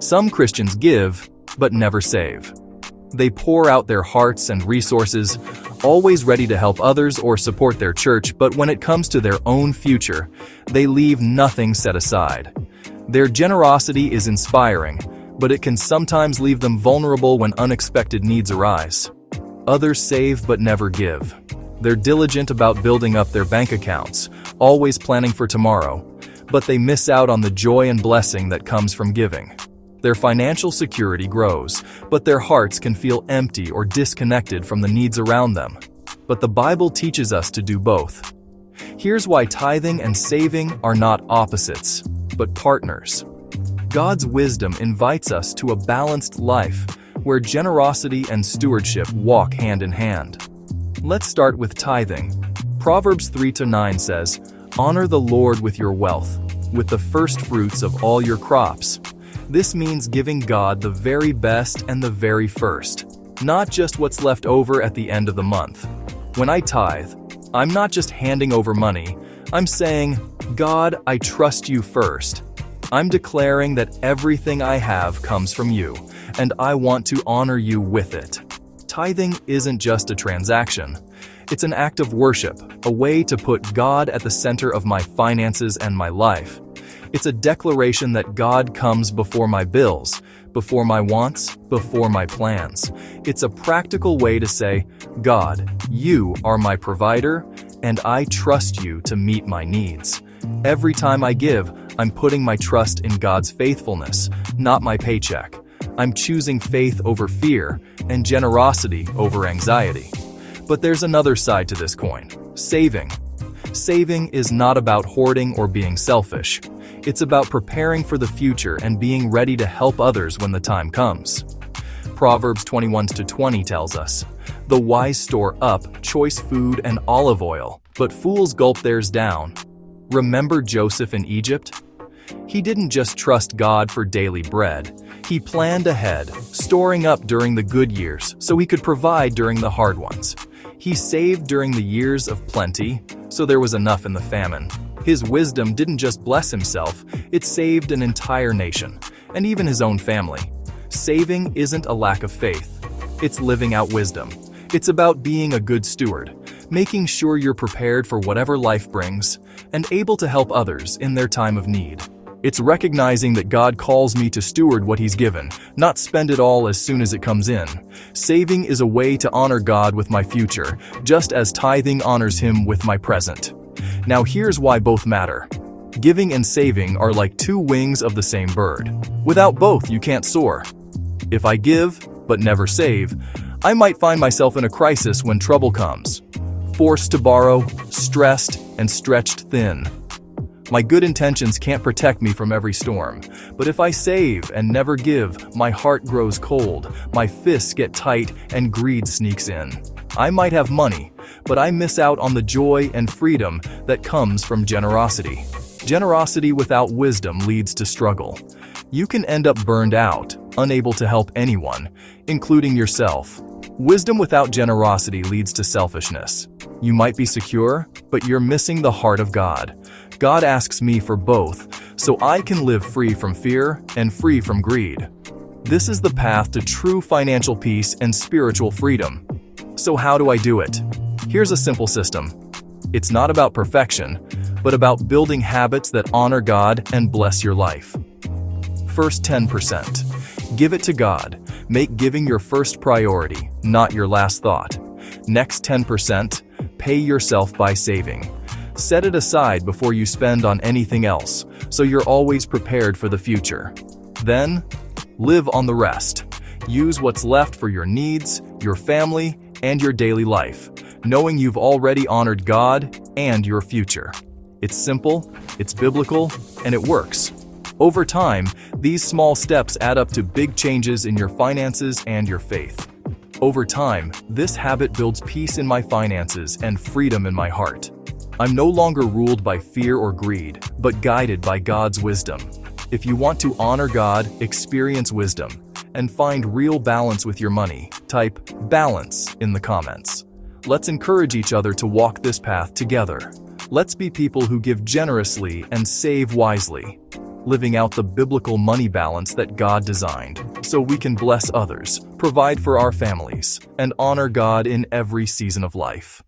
Some Christians give, but never save. They pour out their hearts and resources, always ready to help others or support their church, but when it comes to their own future, they leave nothing set aside. Their generosity is inspiring, but it can sometimes leave them vulnerable when unexpected needs arise. Others save but never give. They're diligent about building up their bank accounts, always planning for tomorrow, but they miss out on the joy and blessing that comes from giving. Their financial security grows, but their hearts can feel empty or disconnected from the needs around them. But the Bible teaches us to do both. Here's why tithing and saving are not opposites, but partners. God's wisdom invites us to a balanced life where generosity and stewardship walk hand in hand. Let's start with tithing. Proverbs 3-9 says, "Honor the Lord with your wealth, with the first fruits of all your crops." This means giving God the very best and the very first, not just what's left over at the end of the month. When I tithe, I'm not just handing over money, I'm saying, "God, I trust you first." I'm declaring that everything I have comes from you, and I want to honor you with it. Tithing isn't just a transaction. It's an act of worship, a way to put God at the center of my finances and my life. It's a declaration that God comes before my bills, before my wants, before my plans. It's a practical way to say, "God, you are my provider, and I trust you to meet my needs." Every time I give, I'm putting my trust in God's faithfulness, not my paycheck. I'm choosing faith over fear and generosity over anxiety. But there's another side to this coin: saving. Saving is not about hoarding or being selfish. It's about preparing for the future and being ready to help others when the time comes. Proverbs 21-20 tells us, "The wise store up choice food and olive oil, but fools gulp theirs down." Remember Joseph in Egypt? He didn't just trust God for daily bread. He planned ahead, storing up during the good years so he could provide during the hard ones. He saved during the years of plenty, so there was enough in the famine. His wisdom didn't just bless himself, it saved an entire nation, and even his own family. Saving isn't a lack of faith. It's living out wisdom. It's about being a good steward, making sure you're prepared for whatever life brings, and able to help others in their time of need. It's recognizing that God calls me to steward what He's given, not spend it all as soon as it comes in. Saving is a way to honor God with my future, just as tithing honors Him with my present. Now here's why both matter. Giving and saving are like two wings of the same bird. Without both, you can't soar. If I give, but never save, I might find myself in a crisis when trouble comes. Forced to borrow, stressed, and stretched thin. My good intentions can't protect me from every storm, but if I save and never give, my heart grows cold, my fists get tight, and greed sneaks in. I might have money, but I miss out on the joy and freedom that comes from generosity. Generosity without wisdom leads to struggle. You can end up burned out, unable to help anyone, including yourself. Wisdom without generosity leads to selfishness. You might be secure, but you're missing the heart of God. God asks me for both, so I can live free from fear and free from greed. This is the path to true financial peace and spiritual freedom. So how do I do it? Here's a simple system. It's not about perfection, but about building habits that honor God and bless your life. First 10%. Give it to God. Make giving your first priority, not your last thought. Next 10%. Pay yourself by saving. Set it aside before you spend on anything else, so you're always prepared for the future. Then, live on the rest. Use what's left for your needs, your family, and your daily life, knowing you've already honored God and your future. It's simple, it's biblical, and it works. Over time, these small steps add up to big changes in your finances and your faith. Over time, this habit builds peace in my finances and freedom in my heart. I'm no longer ruled by fear or greed, but guided by God's wisdom. If you want to honor God, experience wisdom, and find real balance with your money, type "balance" in the comments. Let's encourage each other to walk this path together. Let's be people who give generously and save wisely. living out the biblical money balance that God designed, so we can bless others, provide for our families, and honor God in every season of life.